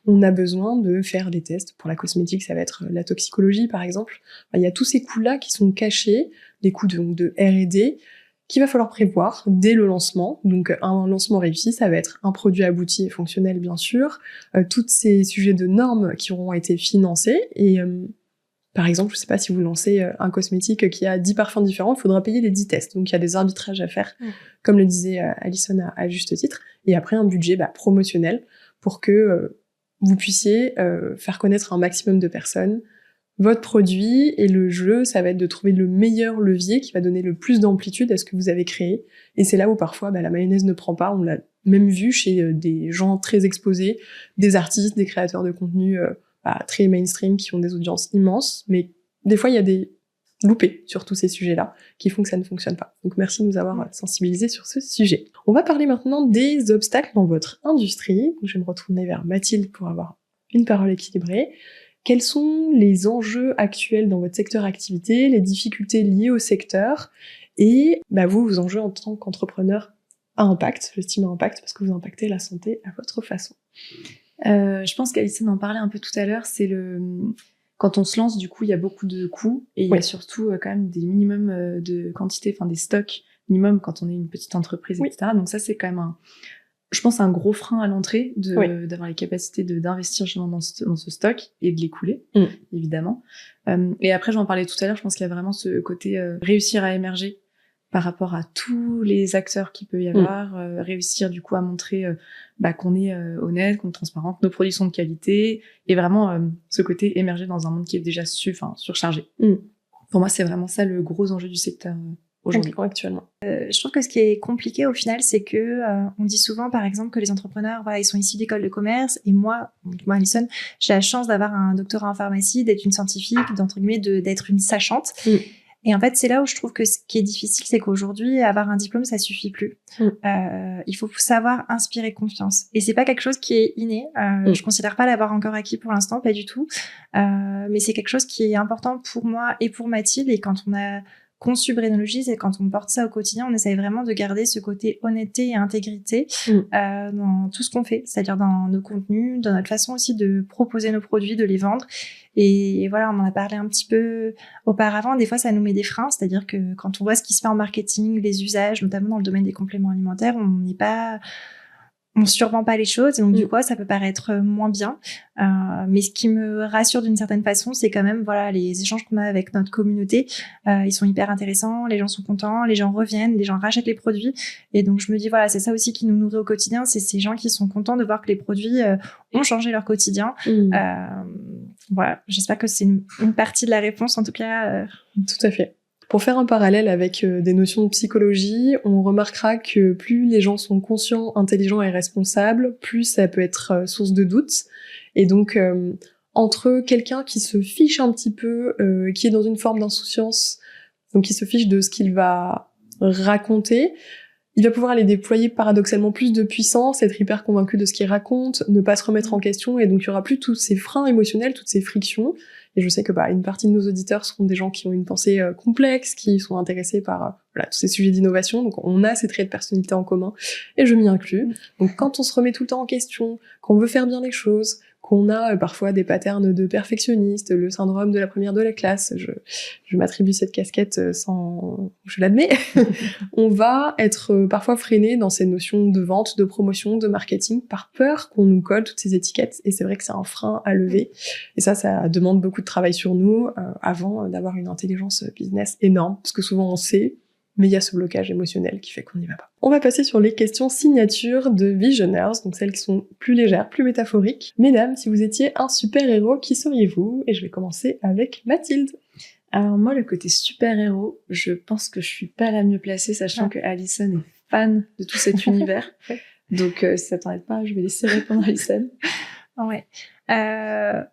on a besoin de faire des tests. Pour la cosmétique, ça va être la toxicologie par exemple. Il y a tous ces coûts-là qui sont cachés, des coûts de R&D, qu'il va falloir prévoir dès le lancement. Donc un lancement réussi, ça va être un produit abouti et fonctionnel bien sûr, tous ces sujets de normes qui auront été financés et par exemple, je sais pas, si vous lancez un cosmétique qui a 10 parfums différents, il faudra payer les 10 tests. Donc il y a des arbitrages à faire, comme le disait Alison à juste titre, et après un budget promotionnel pour que vous puissiez faire connaître à un maximum de personnes votre produit, et le jeu, ça va être de trouver le meilleur levier qui va donner le plus d'amplitude à ce que vous avez créé. Et c'est là où parfois la mayonnaise ne prend pas. On l'a même vu chez des gens très exposés, des artistes, des créateurs de contenu très mainstream qui ont des audiences immenses. Mais des fois, il y a des loupés sur tous ces sujets-là qui font que ça ne fonctionne pas. Donc merci de nous avoir sensibilisés sur ce sujet. On va parler maintenant des obstacles dans votre industrie. Donc, je vais me retourner vers Mathilde pour avoir une parole équilibrée. Quels sont les enjeux actuels dans votre secteur activité, les difficultés liées au secteur et vos enjeux en tant qu'entrepreneur à impact, j'estime à impact parce que vous impactez la santé à votre façon. Je pense qu'Alison en parlait un peu tout à l'heure, c'est quand on se lance, du coup, il y a beaucoup de coûts et il y a surtout quand même des minimums de quantité, enfin des stocks minimum quand on est une petite entreprise, etc. Donc ça, c'est quand même je pense un gros frein à l'entrée d'avoir les capacités d'investir justement dans ce stock et de l'écouler, évidemment. Et après, j'en parlais tout à l'heure, je pense qu'il y a vraiment ce côté réussir à émerger par rapport à tous les acteurs qu'il peut y avoir, réussir du coup à montrer qu'on est honnête, qu'on est transparent, que nos produits sont de qualité, et vraiment ce côté émerger dans un monde qui est déjà surchargé. Pour moi, c'est vraiment ça le gros enjeu du secteur aujourd'hui, actuellement. Je trouve que ce qui est compliqué au final, c'est que on dit souvent, par exemple, que les entrepreneurs, voilà, ils sont issus d'écoles de commerce. Et moi, Alison, j'ai la chance d'avoir un doctorat en pharmacie, d'être une scientifique, d'entre guillemets, d'être une sachante. Et en fait, c'est là où je trouve que ce qui est difficile, c'est qu'aujourd'hui, avoir un diplôme, ça suffit plus. Il faut savoir inspirer confiance. Et c'est pas quelque chose qui est inné. Je considère pas l'avoir encore acquis pour l'instant, pas du tout. Mais c'est quelque chose qui est important pour moi et pour Mathilde. Et quand on a conçu Brainologie, c'est quand on porte ça au quotidien, on essaye vraiment de garder ce côté honnêteté et intégrité dans tout ce qu'on fait, c'est-à-dire dans nos contenus, dans notre façon aussi de proposer nos produits, de les vendre. Et voilà, on en a parlé un petit peu auparavant. Des fois, ça nous met des freins, c'est-à-dire que quand on voit ce qui se fait en marketing, les usages, notamment dans le domaine des compléments alimentaires, on survend pas les choses, et donc du coup ça peut paraître moins bien, mais ce qui me rassure d'une certaine façon, c'est quand même les échanges qu'on a avec notre communauté, ils sont hyper intéressants, les gens sont contents, les gens reviennent, les gens rachètent les produits, et donc je me dis c'est ça aussi qui nous nourrit au quotidien, c'est ces gens qui sont contents de voir que les produits ont changé leur quotidien. J'espère que c'est une partie de la réponse en tout cas. Tout à fait. Pour faire un parallèle avec des notions de psychologie, on remarquera que plus les gens sont conscients, intelligents et responsables, plus ça peut être source de doute. Et donc, entre quelqu'un qui se fiche un petit peu, qui est dans une forme d'insouciance, donc qui se fiche de ce qu'il va raconter, il va pouvoir aller déployer paradoxalement plus de puissance, être hyper convaincu de ce qu'il raconte, ne pas se remettre en question, et donc il y aura plus tous ces freins émotionnels, toutes ces frictions. Et je sais que une partie de nos auditeurs seront des gens qui ont une pensée complexe, qui sont intéressés par tous ces sujets d'innovation, donc on a ces traits de personnalité en commun, et je m'y inclus. Donc quand on se remet tout le temps en question, qu'on veut faire bien les choses, qu'on a parfois des patterns de perfectionniste, le syndrome de la première de la classe, je m'attribue cette casquette sans... je l'admets, on va être parfois freiné dans ces notions de vente, de promotion, de marketing, par peur qu'on nous colle toutes ces étiquettes, et c'est vrai que c'est un frein à lever, et ça demande beaucoup de travail sur nous, avant d'avoir une intelligence business énorme, parce que souvent on sait, mais il y a ce blocage émotionnel qui fait qu'on n'y va pas. On va passer sur les questions signatures de Visionaires, donc celles qui sont plus légères, plus métaphoriques. Mesdames, si vous étiez un super-héros, qui seriez-vous? Et je vais commencer avec Mathilde. Alors moi, le côté super-héros, je pense que je suis pas la mieux placée, sachant que Alison est fan de tout cet univers. Donc si ça t'arrête pas, je vais laisser répondre Alison. Ouais.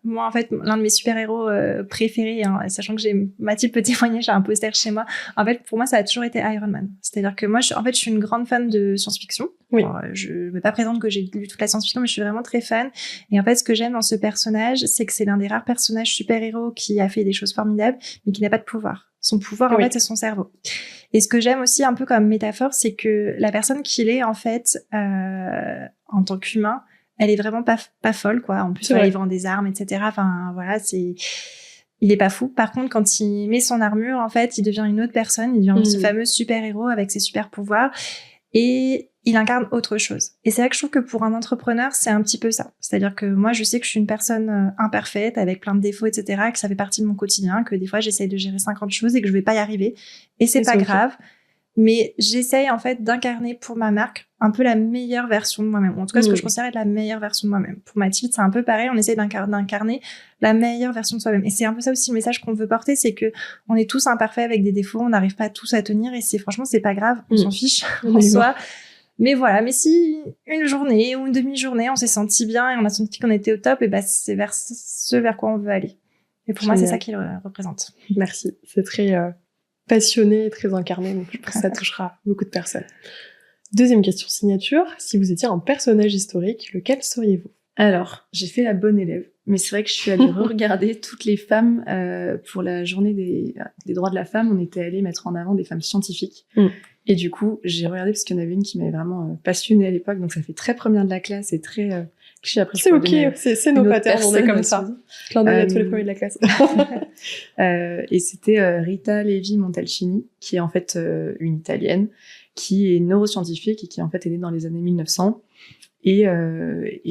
Moi, en fait, l'un de mes super-héros préférés, sachant que Mathilde peut témoigner, j'ai un poster chez moi. En fait, pour moi, ça a toujours été Iron Man. C'est-à-dire que moi, je suis une grande fan de science-fiction. Oui. Alors, je ne vais pas prétendre que j'ai lu toute la science-fiction, mais je suis vraiment très fan. Et en fait, ce que j'aime dans ce personnage, c'est que c'est l'un des rares personnages super-héros qui a fait des choses formidables, mais qui n'a pas de pouvoir. Son pouvoir, en fait, c'est son cerveau. Et ce que j'aime aussi un peu comme métaphore, c'est que la personne qu'il est, en fait, en tant qu'humain, elle est vraiment pas folle, quoi. En plus, il vend des armes, etc. Enfin, voilà, il est pas fou. Par contre, quand il met son armure, en fait, il devient une autre personne. Il devient ce fameux super-héros avec ses super-pouvoirs. Et il incarne autre chose. Et c'est vrai que je trouve que pour un entrepreneur, c'est un petit peu ça. C'est-à-dire que moi, je sais que je suis une personne imparfaite, avec plein de défauts, etc., que ça fait partie de mon quotidien, que des fois, j'essaye de gérer 50 choses et que je vais pas y arriver. Et c'est pas grave. Mais j'essaye en fait d'incarner pour ma marque un peu la meilleure version de moi-même. En tout cas, ce que je considère être la meilleure version de moi-même. Pour Mathilde, c'est un peu pareil. On essaie d'incarner la meilleure version de soi-même. Et c'est un peu ça aussi le message qu'on veut porter, c'est que on est tous imparfaits avec des défauts, on n'arrive pas tous à tenir. Et franchement, c'est pas grave, on s'en fiche en soi. Mais voilà, mais si une journée ou une demi-journée, on s'est senti bien et on a senti qu'on était au top, et c'est vers ce vers quoi on veut aller. Et pour moi, c'est ça qu'il représente. Merci. C'est très passionné et très incarné, donc je pense que ça touchera beaucoup de personnes. Deuxième question signature, si vous étiez un personnage historique, lequel seriez-vous? Alors, j'ai fait la bonne élève, mais c'est vrai que je suis allée regarder toutes les femmes pour la journée des droits de la femme. On était allé mettre en avant des femmes scientifiques. Et du coup, j'ai regardé parce qu'il y en avait une qui m'avait vraiment passionnée à l'époque, donc ça fait très première de la classe et très cliché. Après, c'est ok, c'est nos patterns, on est comme ça. Clin d'œil à tous les premiers de la classe. Et c'était Rita Levi Montalcini, qui est en fait une Italienne, qui est neuroscientifique et qui en fait est née dans les années 1900. Et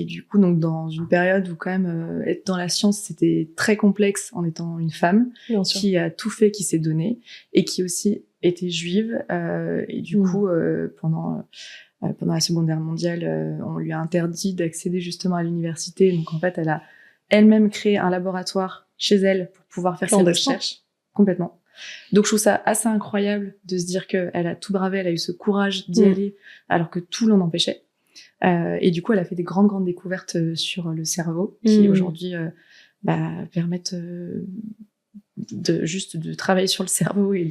du coup, donc dans une période où quand même être dans la science, c'était très complexe en étant une femme, qui a tout fait, qui s'est donnée, et qui aussi était juive. Et du coup, pendant la Seconde Guerre mondiale, on lui a interdit d'accéder justement à l'université. Donc en fait, elle a elle-même créé un laboratoire chez elle pour pouvoir faire ses recherches. Complètement. Donc je trouve ça assez incroyable de se dire qu'elle a tout bravé, elle a eu ce courage d'y aller alors que tout l'en empêchait. Et du coup, elle a fait des grandes découvertes sur le cerveau qui aujourd'hui permettent de travailler sur le cerveau et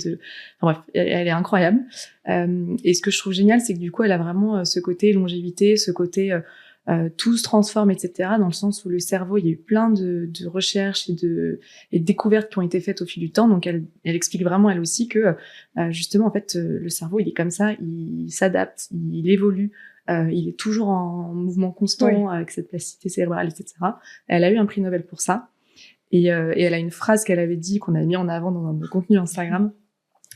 bref, elle est incroyable. Et ce que je trouve génial, c'est que du coup, elle a vraiment ce côté longévité, ce côté tout se transforme, etc. Dans le sens où le cerveau, il y a eu plein de recherches et de découvertes qui ont été faites au fil du temps. Donc elle explique vraiment elle aussi que justement en fait le cerveau il est comme ça, il s'adapte, il évolue. Il est toujours en mouvement constant avec cette plasticité cérébrale, etc. Elle a eu un prix Nobel pour ça. Et elle a une phrase qu'elle avait dit, qu'on a mis en avant dans un de nos contenus Instagram,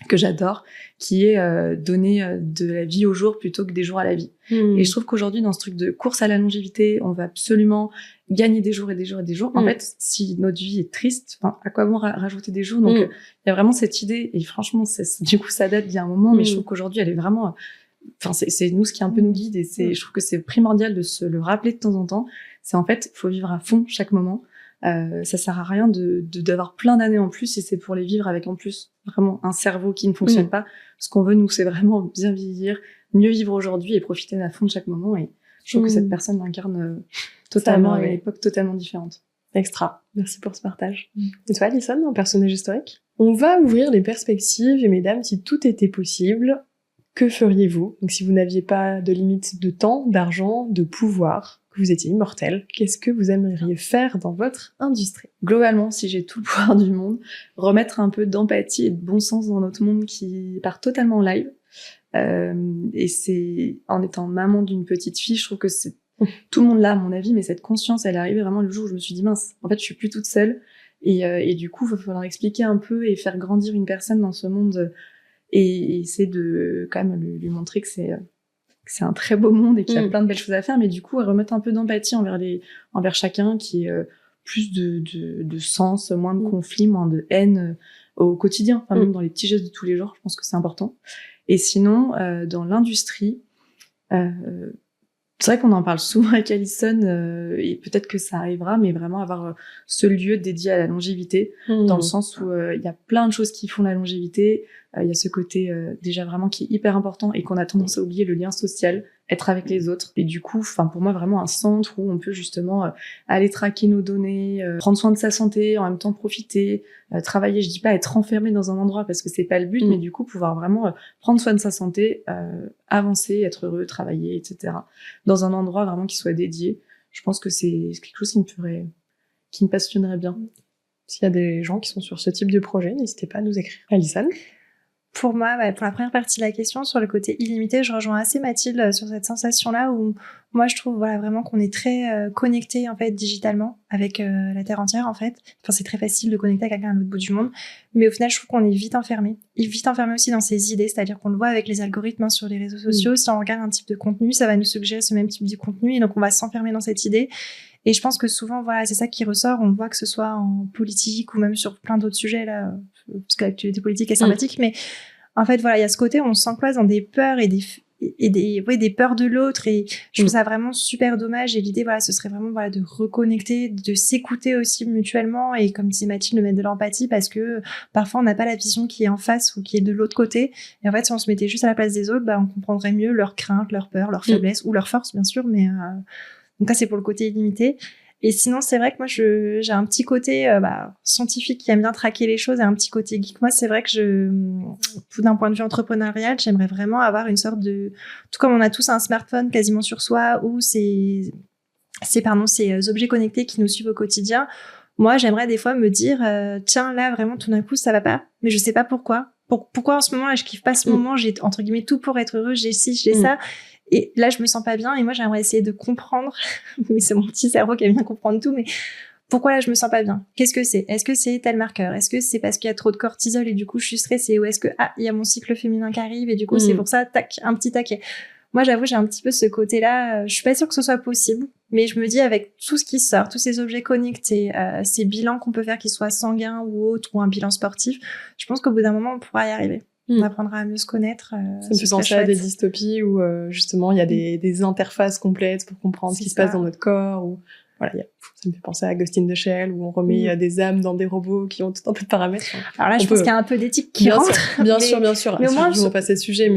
que j'adore, qui est donner de la vie au jour plutôt que des jours à la vie. Et je trouve qu'aujourd'hui, dans ce truc de course à la longévité, on va absolument gagner des jours et des jours et des jours. En fait, si notre vie est triste, à quoi bon rajouter des jours? Donc, il y a vraiment cette idée, et franchement, du coup, ça date d'il y a un moment, mais je trouve qu'aujourd'hui, elle est vraiment... c'est nous ce qui un peu nous guide, et je trouve que c'est primordial de se le rappeler de temps en temps. C'est en fait, faut vivre à fond chaque moment. Ça sert à rien d'avoir plein d'années en plus si c'est pour les vivre avec en plus vraiment un cerveau qui ne fonctionne pas. Ce qu'on veut, nous, c'est vraiment bien vieillir, mieux vivre aujourd'hui et profiter à fond de chaque moment. Et je trouve que cette personne l'incarne totalement à une époque totalement différente. Extra. Merci pour ce partage. Et toi, Alison, un personnage historique? On va ouvrir les perspectives, et mesdames, si tout était possible, que feriez-vous? Donc si vous n'aviez pas de limite de temps, d'argent, de pouvoir, que vous étiez immortel, qu'est-ce que vous aimeriez faire dans votre industrie? Globalement, si j'ai tout le pouvoir du monde, remettre un peu d'empathie et de bon sens dans notre monde qui part totalement en live. Et c'est en étant maman d'une petite fille, je trouve que c'est tout le monde là, à mon avis, mais cette conscience, elle est arrivée vraiment le jour où je me suis dit mince, en fait, je suis plus toute seule. Et du coup, il va falloir expliquer un peu et faire grandir une personne dans ce monde et essayer de quand même lui montrer que c'est un très beau monde et qu'il y a plein de belles choses à faire, mais du coup, remettre un peu d'empathie envers chacun, qui est plus de sens, moins de conflits, moins de haine au quotidien, enfin, même dans les petits gestes de tous les jours, je pense que c'est important. Et sinon, dans l'industrie, c'est vrai qu'on en parle souvent avec Alison, et peut-être que ça arrivera, mais vraiment avoir ce lieu dédié à la longévité, dans le sens où il y a plein de choses qui font la longévité. Il y a ce côté déjà vraiment qui est hyper important et qu'on a tendance à oublier, le lien social, être avec les autres. Et du coup, enfin pour moi vraiment un centre où on peut justement aller traquer nos données, prendre soin de sa santé, en même temps profiter, travailler. Je dis pas être enfermé dans un endroit parce que c'est pas le but, mais du coup pouvoir vraiment prendre soin de sa santé, avancer, être heureux, travailler, etc. Dans un endroit vraiment qui soit dédié. Je pense que c'est quelque chose qui me passionnerait bien. S'il y a des gens qui sont sur ce type de projet, n'hésitez pas à nous écrire. Alison? Pour moi, pour la première partie de la question, sur le côté illimité, je rejoins assez Mathilde sur cette sensation-là où moi, je trouve vraiment qu'on est très connecté en fait digitalement avec la Terre entière en fait. Enfin, c'est très facile de connecter à quelqu'un à l'autre bout du monde, mais au final, je trouve qu'on est vite enfermé. Et vite enfermé aussi dans ses idées, c'est-à-dire qu'on le voit avec les algorithmes sur les réseaux sociaux. Si on regarde un type de contenu, ça va nous suggérer ce même type de contenu et donc on va s'enfermer dans cette idée. Et je pense que souvent, c'est ça qui ressort. On le voit que ce soit en politique ou même sur plein d'autres sujets là, parce que l'actualité politique est sympathique, mais en fait, il y a ce côté où on s'encloise dans des peurs et des peurs de l'autre, et je trouve ça vraiment super dommage. Et l'idée, ce serait vraiment de reconnecter, de s'écouter aussi mutuellement, et comme disait Mathilde, de mettre de l'empathie, parce que parfois on n'a pas la vision qui est en face ou qui est de l'autre côté. Et en fait, si on se mettait juste à la place des autres, on comprendrait mieux leurs craintes, leurs peurs, leurs faiblesses ou leurs forces, bien sûr. Mais donc ça, c'est pour le côté illimité. Et sinon, c'est vrai que moi, j'ai un petit côté scientifique qui aime bien traquer les choses, et un petit côté geek. Moi, c'est vrai que d'un point de vue entrepreneurial, j'aimerais vraiment avoir une sorte de... Tout comme on a tous un smartphone quasiment sur soi, ou ces objets connectés qui nous suivent au quotidien. Moi, j'aimerais des fois me dire, tiens, là, vraiment, tout d'un coup, ça va pas, mais je sais pas pourquoi. Pourquoi en ce moment, là, je kiffe pas ce moment, j'ai, entre guillemets, tout pour être heureux, j'ai ci, j'ai ça. Et là, je me sens pas bien, et moi, j'aimerais essayer de comprendre, mais c'est mon petit cerveau qui aime bien comprendre tout, mais pourquoi là, je me sens pas bien? Qu'est-ce que c'est? Est-ce que c'est tel marqueur? Est-ce que c'est parce qu'il y a trop de cortisol et du coup, je suis stressée? Ou est-ce que, il y a mon cycle féminin qui arrive et du coup, c'est pour ça, tac, un petit taquet. Moi, j'avoue, j'ai un petit peu ce côté-là. Je suis pas sûre que ce soit possible, mais je me dis, avec tout ce qui sort, tous ces objets connectés, ces bilans qu'on peut faire, qu'ils soient sanguins ou autres, ou un bilan sportif, je pense qu'au bout d'un moment, on pourra y arriver. On apprendra à mieux se connaître. Ça me fait penser à des dystopies où justement il y a des interfaces complètes pour comprendre ce qui se passe dans notre corps. Ou ça me fait penser à Ghost in the Shell où on remet des âmes dans des robots qui ont tout un peu de paramètres. Alors là, je pense qu'il y a un peu d'éthique qui rentre. Bien sûr. Mais au moins, je ne vais pas passer le sujet,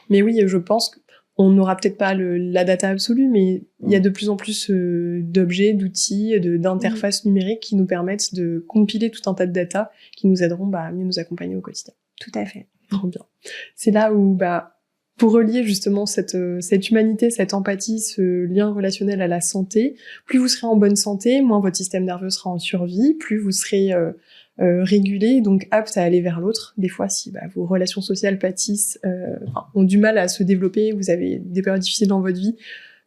mais oui, je pense qu'on n'aura peut-être pas la data absolue, mais il y a de plus en plus d'objets, d'outils, d'interfaces numériques qui nous permettent de compiler tout un tas de data qui nous aideront à mieux nous accompagner au quotidien. Tout à fait. Trop bien. C'est là où, pour relier justement cette humanité, cette empathie, ce lien relationnel à la santé, plus vous serez en bonne santé, moins votre système nerveux sera en survie, plus vous serez régulé, donc apte à aller vers l'autre. Des fois, si vos relations sociales pâtissent, ont du mal à se développer, vous avez des périodes difficiles dans votre vie,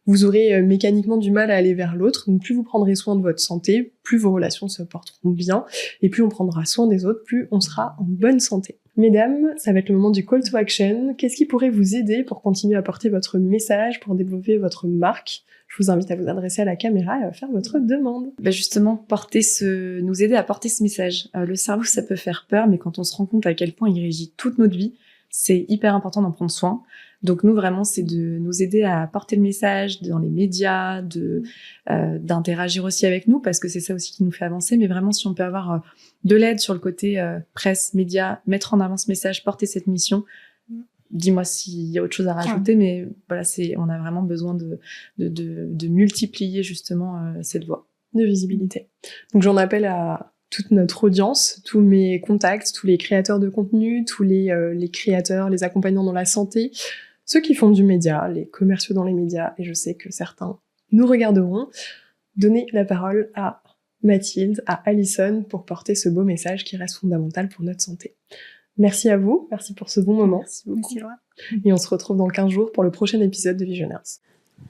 vous aurez mécaniquement du mal à aller vers l'autre. Donc plus vous prendrez soin de votre santé, plus vos relations se porteront bien, et plus on prendra soin des autres, plus on sera en bonne santé. Mesdames, ça va être le moment du call to action. Qu'est-ce qui pourrait vous aider pour continuer à porter votre message, pour développer votre marque? Je vous invite à vous adresser à la caméra et à faire votre demande. Justement, nous aider à porter ce message. Le cerveau, ça peut faire peur, mais quand on se rend compte à quel point il régit toute notre vie, c'est hyper important d'en prendre soin. Donc nous, vraiment, c'est de nous aider à porter le message dans les médias, d'interagir aussi avec nous, parce que c'est ça aussi qui nous fait avancer. Mais vraiment, si on peut avoir de l'aide sur le côté presse, médias, mettre en avant ce message, porter cette mission, dis-moi s'il y a autre chose à rajouter, mais voilà, on a vraiment besoin de multiplier justement cette voie. De visibilité. Donc j'en appelle à toute notre audience, tous mes contacts, tous les créateurs de contenu, tous les créateurs, les accompagnants dans la santé, ceux qui font du média, les commerciaux dans les médias, et je sais que certains nous regarderont, donner la parole à Mathilde, à Alison, pour porter ce beau message qui reste fondamental pour notre santé. Merci à vous, merci pour ce bon moment. Merci beaucoup. Merci Laura. Et on se retrouve dans 15 jours pour le prochain épisode de Visionaires.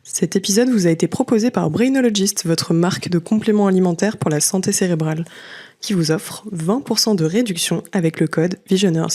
Cet épisode vous a été proposé par Brainologist, votre marque de compléments alimentaires pour la santé cérébrale, qui vous offre 20% de réduction avec le code Visionaires.